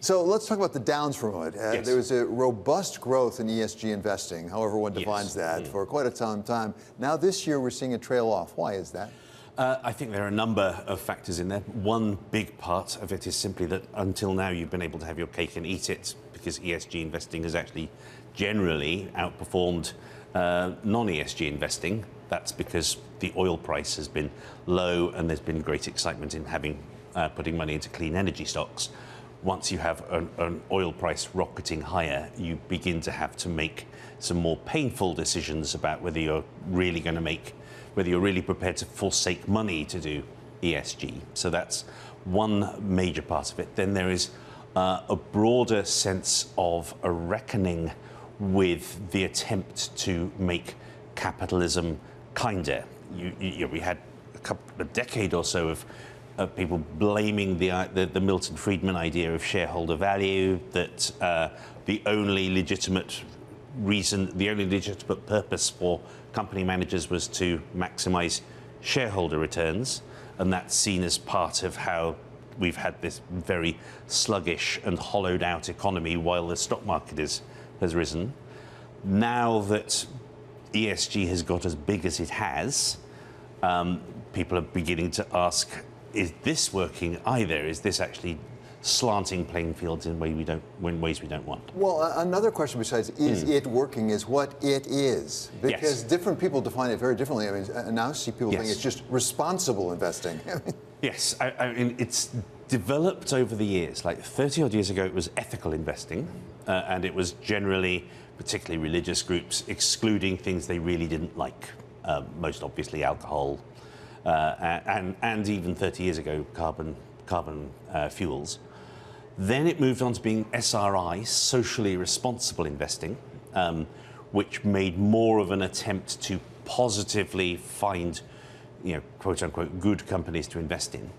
So let's talk about the downs for a moment. Yes. There was a robust growth in ESG investing, however one defines that, for quite a time. Now this year we're seeing a trail off. Why is that? I think there are a number of factors in there. One big part of it is simply that until now you've been able to have your cake and eat it, because ESG investing has actually generally outperformed non-ESG investing. That's because the oil price has been low and there's been great excitement in putting money into clean energy stocks. Once you have an oil price rocketing higher, you begin to have to make some more painful decisions about whether you're really prepared to forsake money to do ESG. So that's one major part of it. Then there is a broader sense of a reckoning with the attempt to make capitalism kinder. We had a decade or so of people blaming the Milton Friedman idea of shareholder value, that the only legitimate purpose for company managers was to maximize shareholder returns, and that's seen as part of how we've had this very sluggish and hollowed out economy while the stock market has risen. Now that ESG has got as big as it has, people are beginning to ask, is this working either? Is this actually slanting playing fields in ways we don't want? Well, another question besides is it working is what it is. Because different people define it very differently. I mean, now I see people think it's just responsible investing. Yes, I mean, it's developed over the years. Like 30 odd years ago, it was ethical investing, and it was generally, particularly religious groups, excluding things they really didn't like, most obviously alcohol, and even 30 years ago, carbon fuels. Then it moved on to being SRI, socially responsible investing, which made more of an attempt to positively find, quote unquote, good companies to invest in.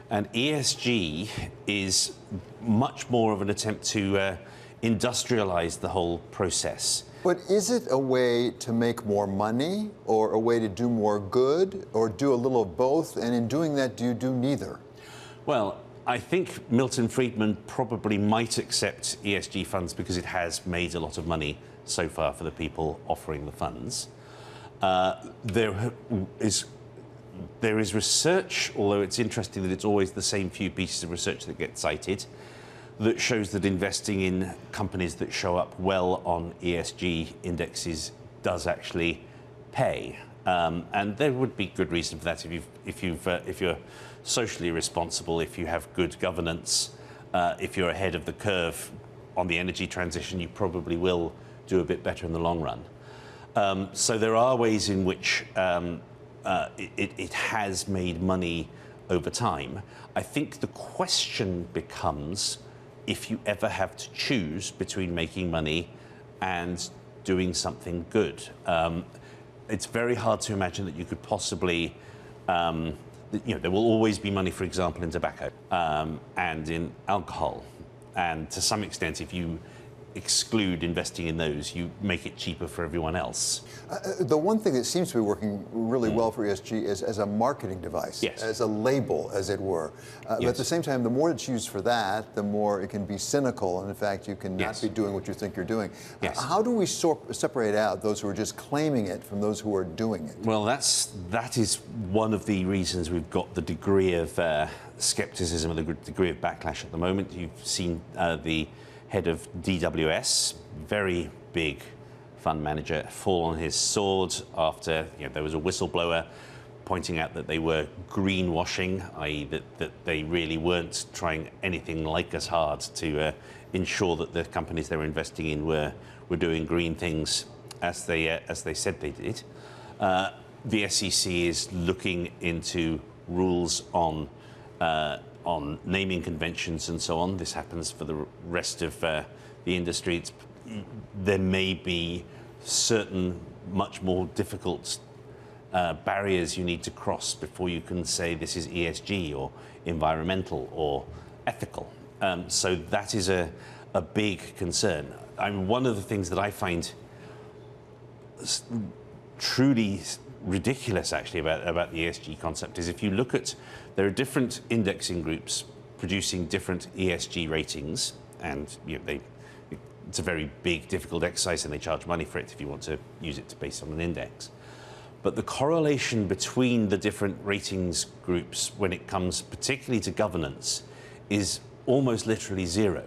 And ESG is much more of an attempt to industrialize the whole process. But is it a way to make more money, or a way to do more good, or do a little of both? And in doing that, do you do neither? Well, I think Milton Friedman probably might accept ESG funds because it has made a lot of money so far for the people offering the funds. There is research, although it's interesting that it's always the same few pieces of research that get cited, that shows that investing in companies that show up well on ESG indexes does actually pay. And there would be good reason for that if you're socially responsible, if you have good governance, if you're ahead of the curve on the energy transition, you probably will do a bit better in the long run. So there are ways in which it has made money over time. I think the question becomes, if you ever have to choose between making money and doing something good. It's very hard to imagine that you could possibly, there will always be money, for example, in tobacco and in alcohol. And to some extent, if you exclude investing in those, you make it cheaper for everyone else. The one thing that seems to be working really well for ESG is as a marketing device, as a label, as it were. But at the same time, the more it's used for that, the more it can be cynical, and in fact, you can not be doing what you think you're doing. How do we separate out those who are just claiming it from those who are doing it? Well, that is one of the reasons we've got the degree of skepticism and the degree of backlash at the moment. You've seen the head of DWS, very big fund manager, fall on his sword after there was a whistleblower pointing out that they were greenwashing, i.e. that they really weren't trying anything like as hard to ensure that the companies they were investing in were doing green things as they said they did. The SEC is looking into rules on naming conventions and so on. This happens for the rest of the industry. There may be certain much more difficult barriers you need to cross before you can say this is ESG or environmental or ethical. So that is a big concern. One of the things that I find truly ridiculous actually about the ESG concept is if you look at, there are different indexing groups producing different ESG ratings, and it's a very big, difficult exercise, and they charge money for it if you want to use it based on an index. But the correlation between the different ratings groups when it comes particularly to governance is almost literally zero.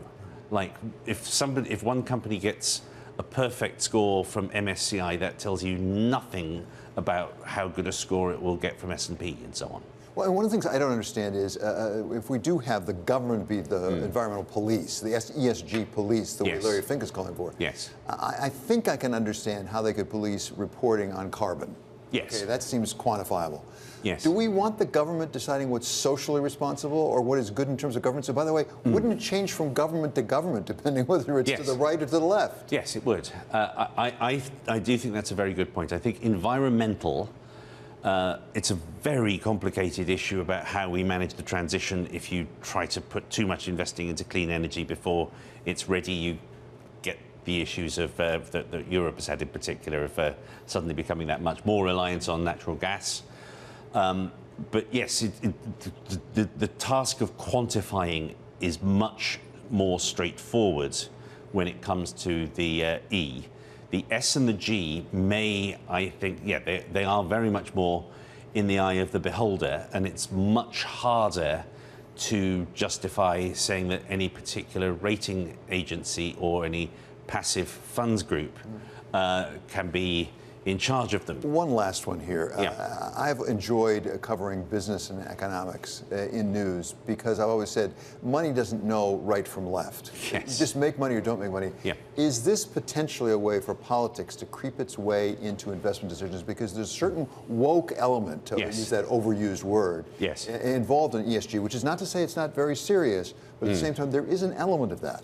Like if one company gets a perfect score from MSCI, that tells you nothing about how good a score it will get from S&P and so on. Well, and one of the things I don't understand is if we do have the government be the environmental police, the ESG police, the way Larry Fink is calling for, yes, I think I can understand how they could police reporting on carbon. Yes. Okay, that seems quantifiable. Yes. Do we want the government deciding what's socially responsible or what is good in terms of government? So, by the way, wouldn't it change from government to government depending whether it's to the right or to the left? Yes, it would. I do think that's a very good point. I think environmental, it's a very complicated issue about how we manage the transition. If you try to put too much investing into clean energy before it's ready, you get the issues of that Europe has had in particular of suddenly becoming that much more reliant on natural gas. But yes, the task of quantifying is much more straightforward when it comes to the E. The S and the G may, I think, they are very much more in the eye of the beholder, and it's much harder to justify saying that any particular rating agency or any passive funds group can be in charge of them. One last one here. I've enjoyed covering business and economics in news because I've always said money doesn't know right from left. Yes. You just make money or don't make money. Yeah. Is this potentially a way for politics to creep its way into investment decisions? Because there's a certain woke element, to use that overused word, involved in ESG, which is not to say it's not very serious, but at the same time there is an element of that.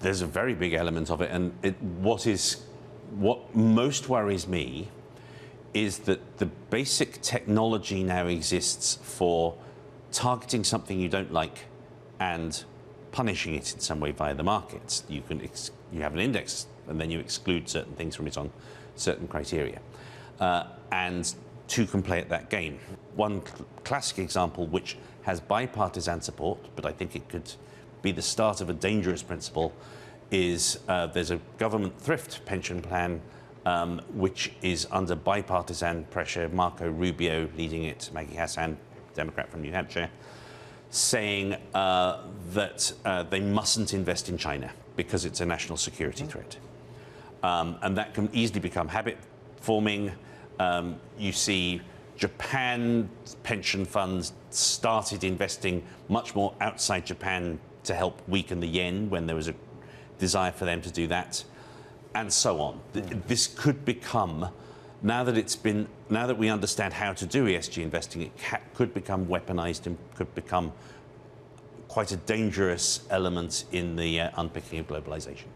There's a very big element of it, and what most worries me is that the basic technology now exists for targeting something you don't like and punishing it in some way via the markets. You have an index, and then you exclude certain things from it on certain criteria, and two can play at that game. One classic example, which has bipartisan support, but I think it could be the start of a dangerous principle, is there's a government thrift pension plan which is under bipartisan pressure. Marco Rubio leading it, Maggie Hassan, Democrat from New Hampshire, saying that they mustn't invest in China because it's a national security threat. And that can easily become habit forming. You see Japan pension funds started investing much more outside Japan to help weaken the yen when there was a desire for them to do that, and so on. This could become, now that we understand how to do ESG investing, it could become weaponized and could become quite a dangerous element in the unpicking of globalization.